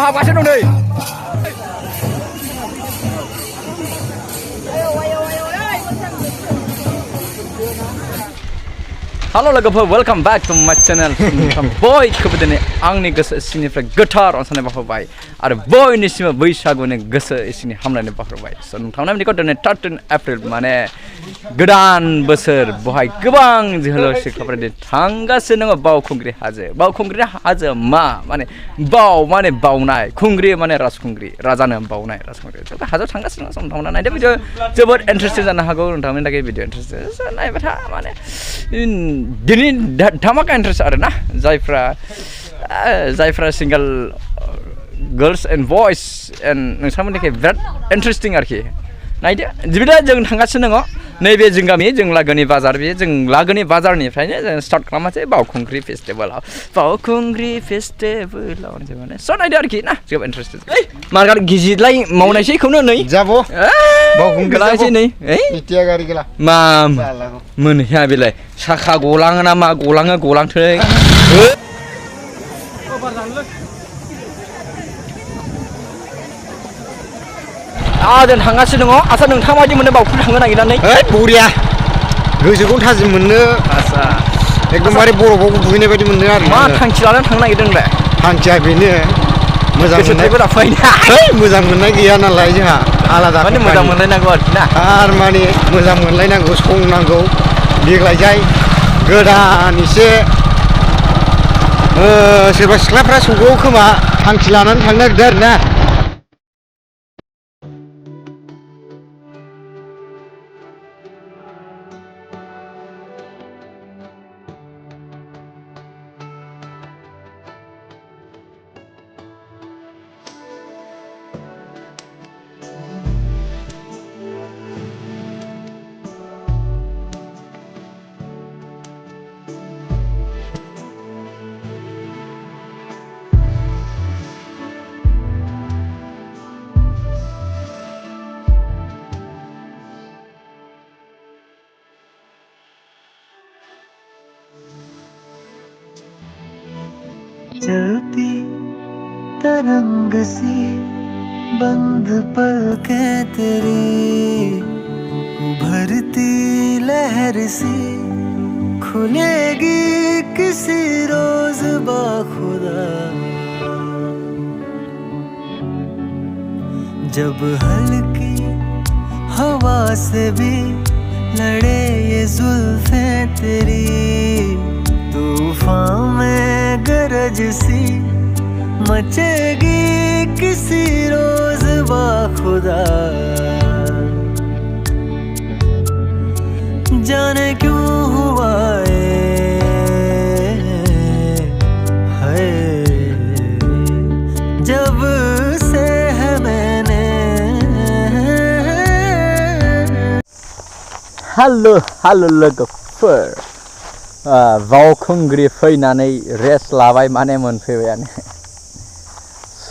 हाबगासिनो दं नै Halo logoफोर welcome back to my channel बयखौबो दिनै आंनि गोसो सिंनिफ्राय गोथार अनसायनाय बावहरबाय आरो बयनिसिमबो बैसागुनि गोसो सिंनि हामलायनाय बावहरबाय स' नोंथांमोना बिदिखौ दिनै 13 एप्रिल माने गोदान बोसोर बहाय गोबां जोहोलाव सिख्लाफोरा दिनै थांगासिनो दङ बावखुंग्रि हाजो मा माने बाव माने बावनाय खुंग्रि माने राजखुंग्रि राजानो बावनाय राजखुंग्रि बे हाजोआव थांगासिनो दङ नोंथांमोना नायदो भिडिअ जोबोद इन्टारेस्टिं जानो हागौ नोंथांमोननि थाखाय भिडिअ इन्टारेस्टिं नायबाय था माने दिनै धामाका इन्टारेस्ट आरोना जायफ्रा सिंगल गर्ल्स एन्ड बयस एन्ड नोंथांमोननि थाखाय बिराद इन्टारेस्टिं आरोखि नायदो बिदिब्ला जों थांगासिनो दङ नैबे जों गामि जों लागोनि बाजार बे जों लागोनि बाजारनिफ्रायनो जों स्टार्ट खालामनोसै बावखुंग्रि फेस्टिभेलाव माने स' नायदो आरोखि ना जोबोद इन्टारेस्टिं मार्गार गिजिलाय मावनायसै बेखौनो नै जाबो बावखुंग्रि लायसै नै इटिया गारि गेला मा मोनहैया बेलाय साखा गलाङो ना मा गलांथों जों थांगासिनो दङ आसा नोंथाङा माबायदि मोनो बावखुंग्रि थांनो नागिरनानै बरिया गोसोखौ थाजिम मोननो आसा एकदमबारे बरफआव दुगैनाय बायदि मोनो आरो मा थांखि लानानै थांनो नागिरदों नोंलाय थांखिया बेनो मोजां मोननायफोरा फैना मोजां मोननाय गैया नालाय जोंहा आलादा माने मोजां मोनलायनांगौ आरोखि ना आरो माने मोजां मोनलायनांगौ संनांगौ देग्लायजाय गोदान एसे सोरबा सिख्लाफ्रा सौगौ खोमा थांखि लानानै थांनो नागिरदों आरो ना चलती तरंग सी बंद पलकें तेरी उभरती लहर सी खुलेगी किसी रोज बाखुदा जब हल्की हवा से भी लड़े ये जुल्फें तेरी तूफान में गरज सी मचेगी किसी रोज बाखुदा जाने क्यों हुआ है जब से है मैंने हेलो लोगोफोर बावखुंग्रि फैनानै रेस्ट लाबाय माने मोनफैबायानो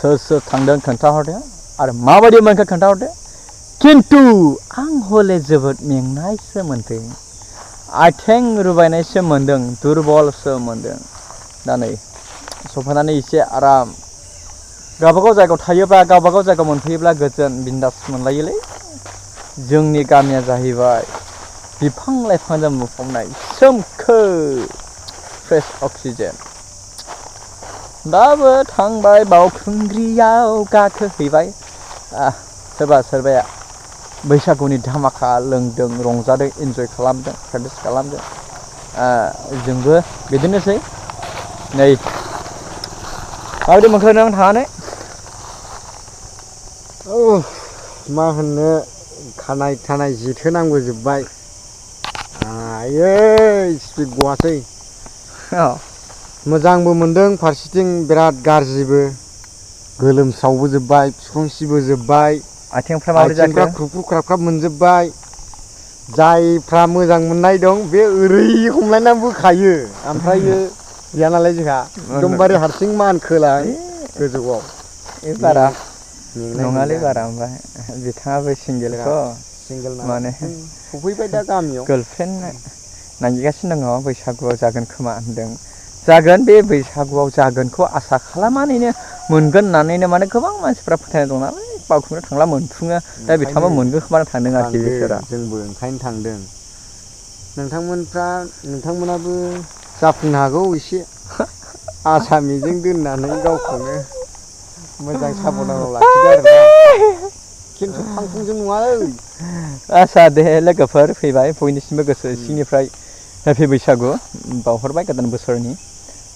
सोर थांदों खोन्थाहरदो आरो माबायदि मोनखो खोन्थाहरदो खिन्थु आं हले जोबोद मेंनायसो मोनफैयो आथिं रुबायनायसो मोनदों दुरबलसो मोनदों दा नै सफैनानै एसे आराम गावबागाव जायगायाव थायोब्ला गावबागाव जायगायाव मोनफैयोब्ला गोजोन बिन्दास मोनलायोलै जोंनि गामिया जाहैबाय बिफां लाइफांजों बुंफबनाय सोमखोर फ्रेश अक्सिजेन दाबो थांबाय बावखुंग्रियाव गाखोहैबाय सोरबाया बैसागुनि धामाका लोंदों रंजादों इन्जय खालामदों प्रेक्टिस खालामदों जोंबो बिदिनोसै नै माबायदि मोनखो नों थांनानै मा होननो खानाय थानाय जेथोनांबोजोब्बाय स्पिड गवासै मोजांबो मोनदों फारसेथिं बिराद गाज्रिबो गोलोमसावबोजोब्बाय बिखुं सिबोजोब्बाय आथिंफ्रा ख्रुख्रु ख्राबख्राब मोनजोब्बाय जायफ्रा मोजां मोननाय दं बे ओरै हमलायनानै बोखायो ओमफ्रायो गैया नालाय जोंहा एकदमबारे हारसिं मानखोलां गोजौआव बारा नङालै बारा ओमफ्राय बिथाङाबो सिंगेलखौ माने सफैबाय दा गामियाव गार्लफ्रेन्ड नागिरगासिनो दङ बैसागुआव जागोन खोमा होनदों जागोन बे बैसागुआव जागोनखौ आसा खालामनानैनो मोनगोन होननानैनो माने गोबां मानसिफ्रा फोथायनाय दं नालाय बावखुंग्रियाव थांब्ला मोनफुङो दा बिथाङाबो मोनगोन खोमा थांदों आरोखि बिसोरा जोंबो ओंखायनो थांदों नोंथांमोनाबो जाफुंनो हागौ एसे आसा मिजिं दोननानै गावखौनो मोजां साबधानाव लाखिदो आरोना खिन्थु फांफुंजों नङा आसा दे लोगोफोर फैबाय बयनिसिमबो गोसो सिंनिफ्राय हेपि बैसागु बावहरबाय गोदान बोसोरनि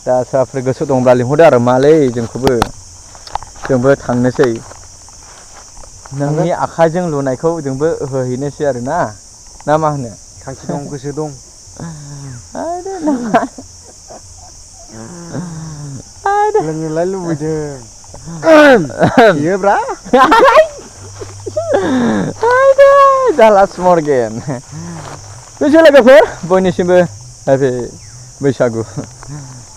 दा सोरबाफोर गोसो दंब्ला लिंहरदो आरो मालै जोंबो थांनोसै नोंनि आखाइजों लुनायखौ जोंबो होहैनोसै आरो ना मा होनो थांखि दं गोसो दं लोंनोलाय लुबैदों बियोब्रा जालास मर्गेन बेसो लोगोफोर बयनिसिमबो हेपि बैसागु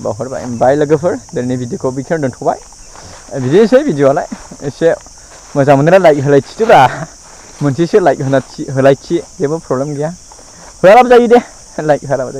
बावहरबाय बाय लोगोफोर दिनैनि भिडिअखौ बेखिनियाव दोनथ'बाय बिदिनोसै भिडिअआलाय एसे मोजां मोनोना लाइक होलायथिदोब्रा मोनसेसो लाइक होलायथि जेबो प्रब्लेम गैया होआबाबो जायो दे लाइक होआबाबो जायो